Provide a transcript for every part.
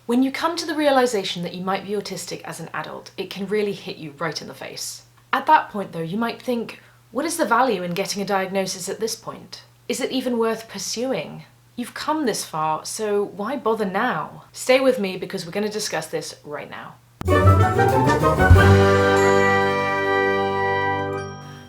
When you come to the realization that you might be autistic as an adult, it can really hit you right in the face. At that point though, you might think, what is the value in getting a diagnosis at this point? Is it even worth pursuing? You've come this far, so why bother now? Stay with me because we're going to discuss this right now.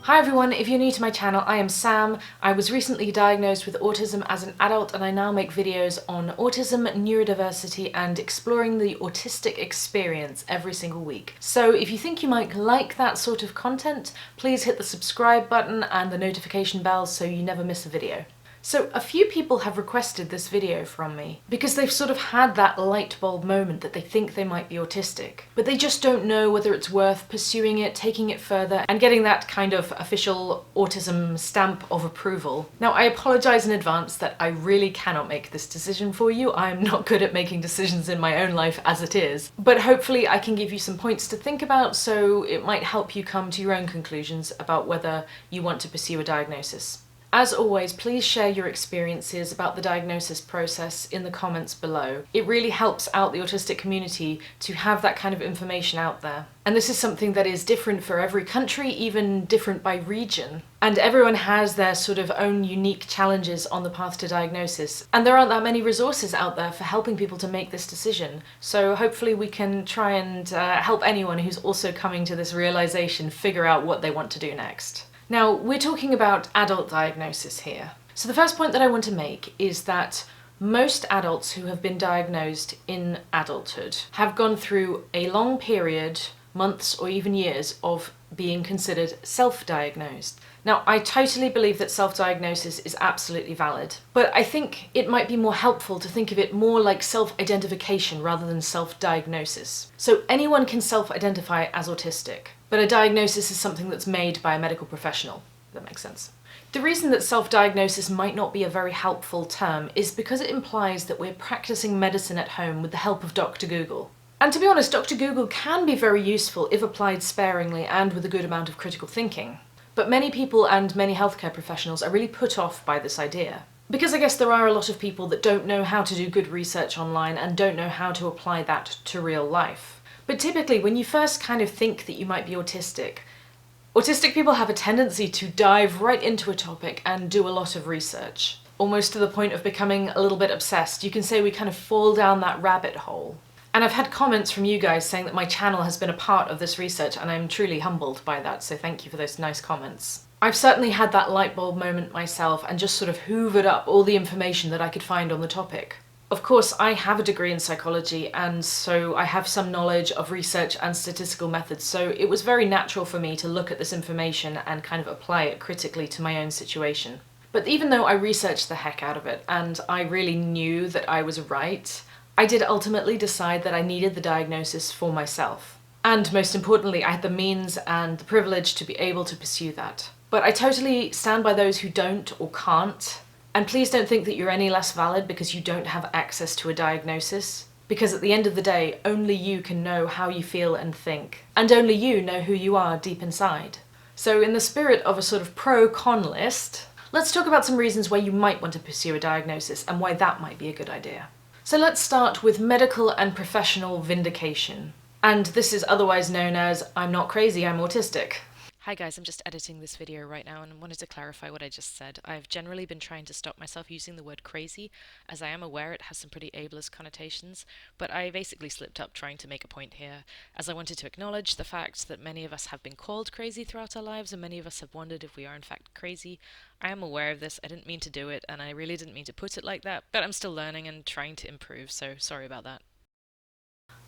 Hi everyone, if you're new to my channel, I am Sam. I was recently diagnosed with autism as an adult and I now make videos on autism, neurodiversity and exploring the autistic experience every single week. So if you think you might like that sort of content, please hit the subscribe button and the notification bell so you never miss a video. So a few people have requested this video from me because they've sort of had that light bulb moment that they think they might be autistic, but they just don't know whether it's worth pursuing it, taking it further, and getting that kind of official autism stamp of approval. Now, I apologize in advance that I really cannot make this decision for you. I'm not good at making decisions in my own life as it is, but hopefully I can give you some points to think about so it might help you come to your own conclusions about whether you want to pursue a diagnosis. As always, please share your experiences about the diagnosis process in the comments below. It really helps out the autistic community to have that kind of information out there. And this is something that is different for every country, even different by region. And everyone has their sort of own unique challenges on the path to diagnosis. And there aren't that many resources out there for helping people to make this decision. So hopefully we can try and help anyone who's also coming to this realization figure out what they want to do next. Now, we're talking about adult diagnosis here. So the first point that I want to make is that most adults who have been diagnosed in adulthood have gone through a long period, months or even years, of being considered self-diagnosed. Now, I totally believe that self-diagnosis is absolutely valid, but I think it might be more helpful to think of it more like self-identification rather than self-diagnosis. So anyone can self-identify as autistic, but a diagnosis is something that's made by a medical professional. That makes sense. The reason that self-diagnosis might not be a very helpful term is because it implies that we're practicing medicine at home with the help of Dr. Google. And to be honest, Dr. Google can be very useful if applied sparingly and with a good amount of critical thinking. But many people and many healthcare professionals are really put off by this idea. Because I guess there are a lot of people that don't know how to do good research online and don't know how to apply that to real life. But typically, when you first kind of think that you might be autistic people have a tendency to dive right into a topic and do a lot of research, almost to the point of becoming a little bit obsessed. You can say we kind of fall down that rabbit hole. And I've had comments from you guys saying that my channel has been a part of this research, and I'm truly humbled by that, so thank you for those nice comments. I've certainly had that light bulb moment myself and just sort of hoovered up all the information that I could find on the topic. Of course, I have a degree in psychology, and so I have some knowledge of research and statistical methods, so it was very natural for me to look at this information and kind of apply it critically to my own situation. But even though I researched the heck out of it, and I really knew that I was right, I did ultimately decide that I needed the diagnosis for myself. And most importantly, I had the means and the privilege to be able to pursue that. But I totally stand by those who don't or can't. And please don't think that you're any less valid because you don't have access to a diagnosis. Because at the end of the day, only you can know how you feel and think. And only you know who you are deep inside. So in the spirit of a sort of pro-con list, let's talk about some reasons why you might want to pursue a diagnosis and why that might be a good idea. So let's start with medical and professional vindication. And this is otherwise known as, I'm not crazy, I'm autistic. Hi guys, I'm just editing this video right now and wanted to clarify what I just said. I've generally been trying to stop myself using the word crazy, as I am aware it has some pretty ableist connotations, but I basically slipped up trying to make a point here, as I wanted to acknowledge the fact that many of us have been called crazy throughout our lives and many of us have wondered if we are in fact crazy. I am aware of this, I didn't mean to do it, and I really didn't mean to put it like that, but I'm still learning and trying to improve, so sorry about that.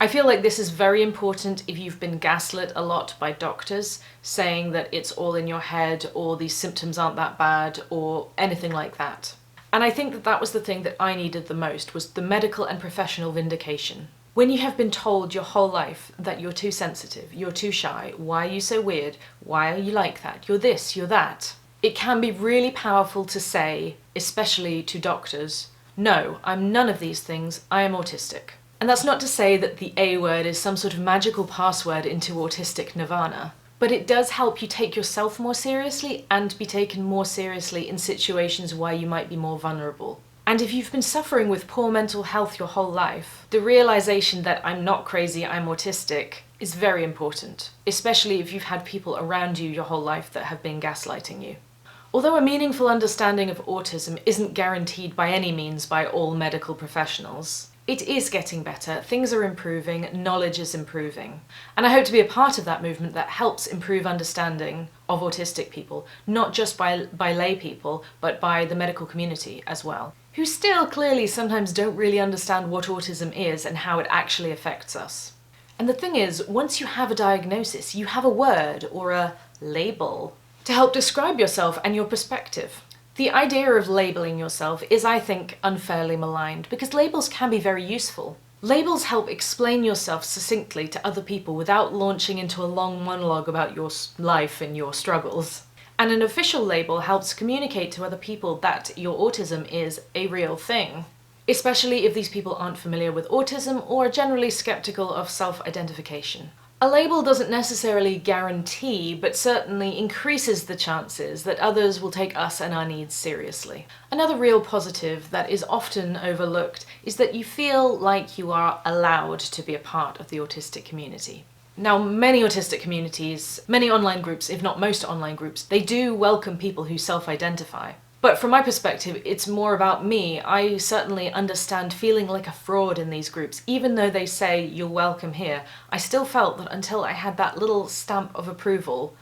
I feel like this is very important if you've been gaslit a lot by doctors, saying that it's all in your head, or these symptoms aren't that bad, or anything like that. And I think that that was the thing that I needed the most, was the medical and professional vindication. When you have been told your whole life that you're too sensitive, you're too shy, why are you so weird, why are you like that, you're this, you're that, it can be really powerful to say, especially to doctors, no, I'm none of these things, I am autistic. And that's not to say that the A word is some sort of magical password into autistic nirvana, but it does help you take yourself more seriously and be taken more seriously in situations where you might be more vulnerable. And if you've been suffering with poor mental health your whole life, the realization that I'm not crazy, I'm autistic is very important, especially if you've had people around you your whole life that have been gaslighting you. Although a meaningful understanding of autism isn't guaranteed by any means by all medical professionals, it is getting better, things are improving, knowledge is improving. And I hope to be a part of that movement that helps improve understanding of autistic people, not just by lay people, but by the medical community as well, who still clearly sometimes don't really understand what autism is and how it actually affects us. And the thing is, once you have a diagnosis, you have a word or a label to help describe yourself and your perspective. The idea of labeling yourself is, I think, unfairly maligned because labels can be very useful. Labels help explain yourself succinctly to other people without launching into a long monologue about your life and your struggles. And an official label helps communicate to other people that your autism is a real thing, especially if these people aren't familiar with autism or are generally skeptical of self-identification. A label doesn't necessarily guarantee, but certainly increases the chances that others will take us and our needs seriously. Another real positive that is often overlooked is that you feel like you are allowed to be a part of the autistic community. Now, many autistic communities, many online groups, if not most online groups, they do welcome people who self-identify. But from my perspective, it's more about me. I certainly understand feeling like a fraud in these groups. Even though they say you're welcome here, I still felt that until I had that little stamp of approval,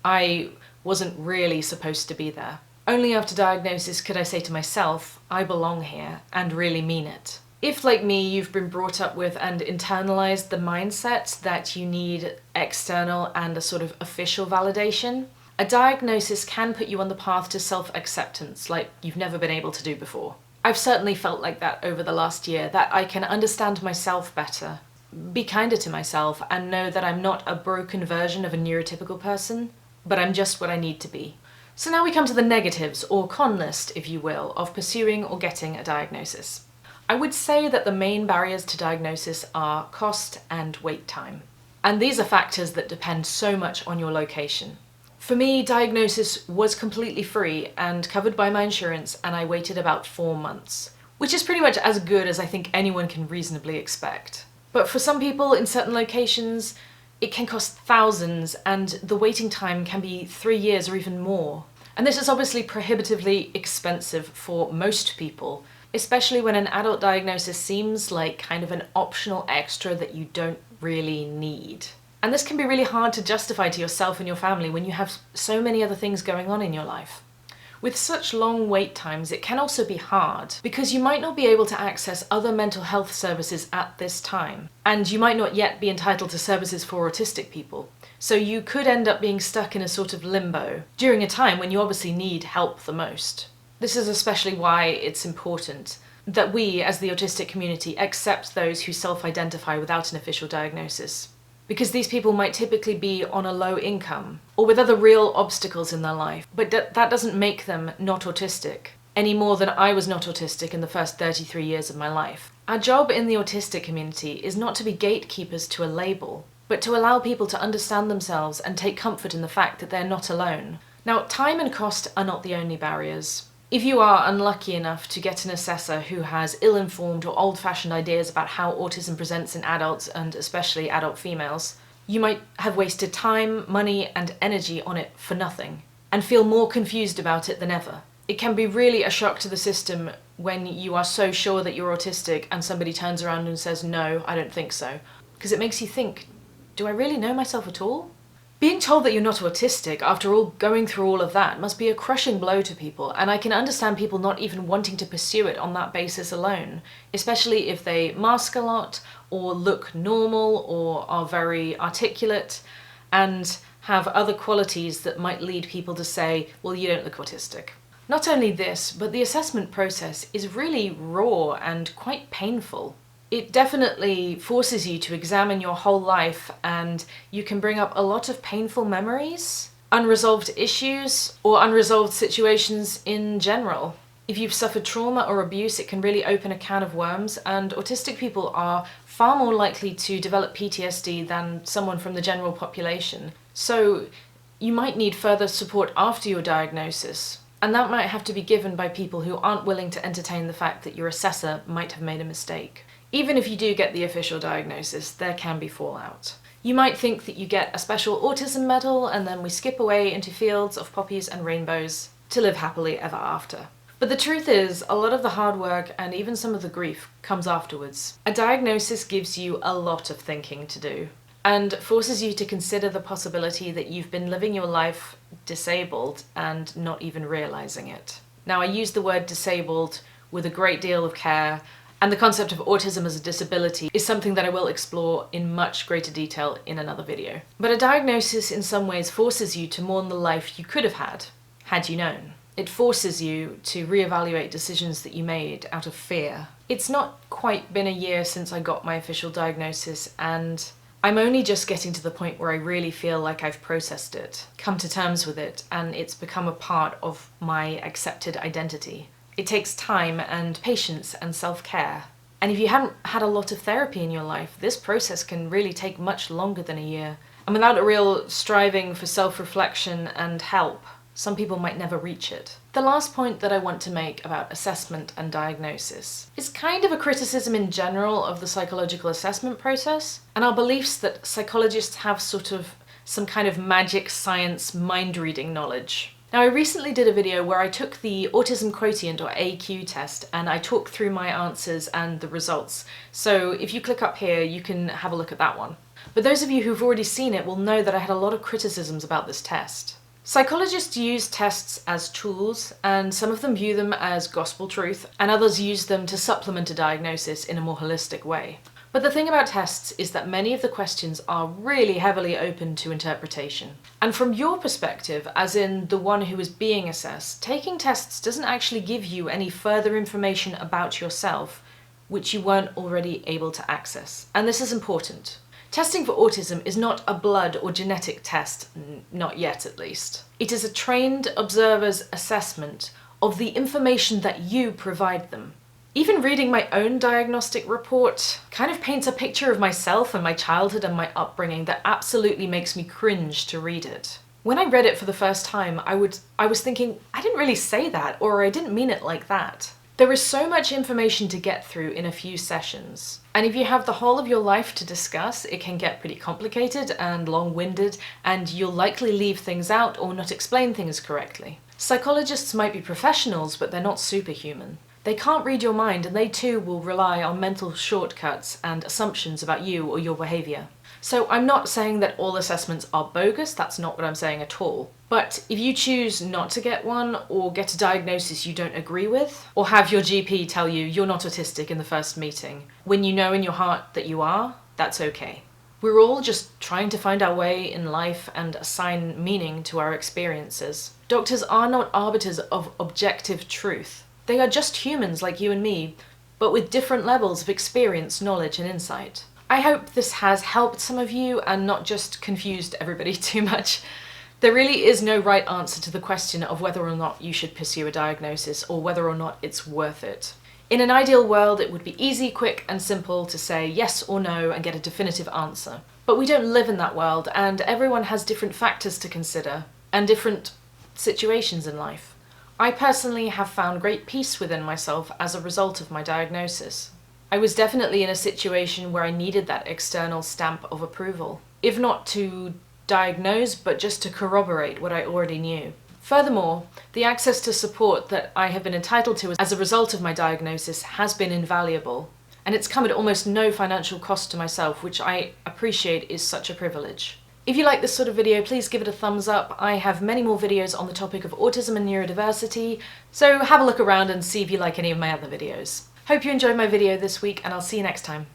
I wasn't really supposed to be there. Only after diagnosis could I say to myself, I belong here, and really mean it. If, like me, you've been brought up with and internalized the mindset that you need external and a sort of official validation, a diagnosis can put you on the path to self-acceptance like you've never been able to do before. I've certainly felt like that over the last year, that I can understand myself better, be kinder to myself, and know that I'm not a broken version of a neurotypical person, but I'm just what I need to be. So now we come to the negatives, or con list, if you will, of pursuing or getting a diagnosis. I would say that the main barriers to diagnosis are cost and wait time. And these are factors that depend so much on your location. For me, diagnosis was completely free and covered by my insurance, and I waited about 4 months, which is pretty much as good as I think anyone can reasonably expect. But for some people in certain locations, it can cost thousands, and the waiting time can be 3 years or even more. And this is obviously prohibitively expensive for most people, especially when an adult diagnosis seems like kind of an optional extra that you don't really need. And this can be really hard to justify to yourself and your family when you have so many other things going on in your life. With such long wait times, it can also be hard because you might not be able to access other mental health services at this time, and you might not yet be entitled to services for autistic people. So you could end up being stuck in a sort of limbo during a time when you obviously need help the most. This is especially why it's important that we, as the autistic community, accept those who self-identify without an official diagnosis. Because these people might typically be on a low income or with other real obstacles in their life, but that doesn't make them not autistic, any more than I was not autistic in the first 33 years of my life. Our job in the autistic community is not to be gatekeepers to a label, but to allow people to understand themselves and take comfort in the fact that they're not alone. Now, time and cost are not the only barriers. If you are unlucky enough to get an assessor who has ill-informed or old-fashioned ideas about how autism presents in adults, and especially adult females, you might have wasted time, money, and energy on it for nothing, and feel more confused about it than ever. It can be really a shock to the system when you are so sure that you're autistic and somebody turns around and says, "No, I don't think so," because it makes you think, do I really know myself at all? Being told that you're not autistic after going through all of that must be a crushing blow to people, and I can understand people not even wanting to pursue it on that basis alone, especially if they mask a lot, or look normal, or are very articulate, and have other qualities that might lead people to say, well, you don't look autistic. Not only this, but the assessment process is really raw and quite painful. It definitely forces you to examine your whole life, and you can bring up a lot of painful memories, unresolved issues, or unresolved situations in general. If you've suffered trauma or abuse, it can really open a can of worms, and autistic people are far more likely to develop PTSD than someone from the general population. So you might need further support after your diagnosis. and that might have to be given by people who aren't willing to entertain the fact that your assessor might have made a mistake. Even if you do get the official diagnosis, there can be fallout. You might think that you get a special autism medal and then we skip away into fields of poppies and rainbows to live happily ever after. But the truth is, a lot of the hard work and even some of the grief comes afterwards. A diagnosis gives you a lot of thinking to do and forces you to consider the possibility that you've been living your life disabled and not even realizing it. Now, I use the word disabled with a great deal of care, and the concept of autism as a disability is something that I will explore in much greater detail in another video. But a diagnosis in some ways forces you to mourn the life you could have had you known. It forces you to reevaluate decisions that you made out of fear. It's not quite been a year since I got my official diagnosis, and I'm only just getting to the point where I really feel like I've processed it, come to terms with it, and it's become a part of my accepted identity. It takes time and patience and self-care. And if you haven't had a lot of therapy in your life, this process can really take much longer than a year. And without a real striving for self-reflection and help, some people might never reach it. The last point that I want to make about assessment and diagnosis is kind of a criticism in general of the psychological assessment process and our beliefs that psychologists have sort of some kind of magic science mind-reading knowledge. Now, I recently did a video where I took the autism quotient or AQ test and I talked through my answers and the results. So if you click up here, you can have a look at that one. But those of you who've already seen it will know that I had a lot of criticisms about this test. Psychologists use tests as tools, and some of them view them as gospel truth, and others use them to supplement a diagnosis in a more holistic way. But the thing about tests is that many of the questions are really heavily open to interpretation. And from your perspective, as in the one who is being assessed, taking tests doesn't actually give you any further information about yourself which you weren't already able to access. And this is important. Testing for autism is not a blood or genetic test, not yet at least. It is a trained observer's assessment of the information that you provide them. Even reading my own diagnostic report kind of paints a picture of myself and my childhood and my upbringing that absolutely makes me cringe to read it. When I read it for the first time, I was thinking, I didn't really say that, or I didn't mean it like that. There is so much information to get through in a few sessions. And if you have the whole of your life to discuss, it can get pretty complicated and long-winded, and you'll likely leave things out or not explain things correctly. Psychologists might be professionals, but they're not superhuman. They can't read your mind, and they too will rely on mental shortcuts and assumptions about you or your behaviour. So I'm not saying that all assessments are bogus, that's not what I'm saying at all. But if you choose not to get one, or get a diagnosis you don't agree with, or have your GP tell you you're not autistic in the first meeting, when you know in your heart that you are, that's okay. We're all just trying to find our way in life and assign meaning to our experiences. Doctors are not arbiters of objective truth. They are just humans like you and me, but with different levels of experience, knowledge, and insight. I hope this has helped some of you and not just confused everybody too much. There really is no right answer to the question of whether or not you should pursue a diagnosis or whether or not it's worth it. In an ideal world, it would be easy, quick, and simple to say yes or no and get a definitive answer. But we don't live in that world, and everyone has different factors to consider and different situations in life. I personally have found great peace within myself as a result of my diagnosis. I was definitely in a situation where I needed that external stamp of approval, if not to diagnose, but just to corroborate what I already knew. Furthermore, the access to support that I have been entitled to as a result of my diagnosis has been invaluable, and it's come at almost no financial cost to myself, which I appreciate is such a privilege. If you like this sort of video, please give it a thumbs up. I have many more videos on the topic of autism and neurodiversity, so have a look around and see if you like any of my other videos. Hope you enjoyed my video this week, and I'll see you next time.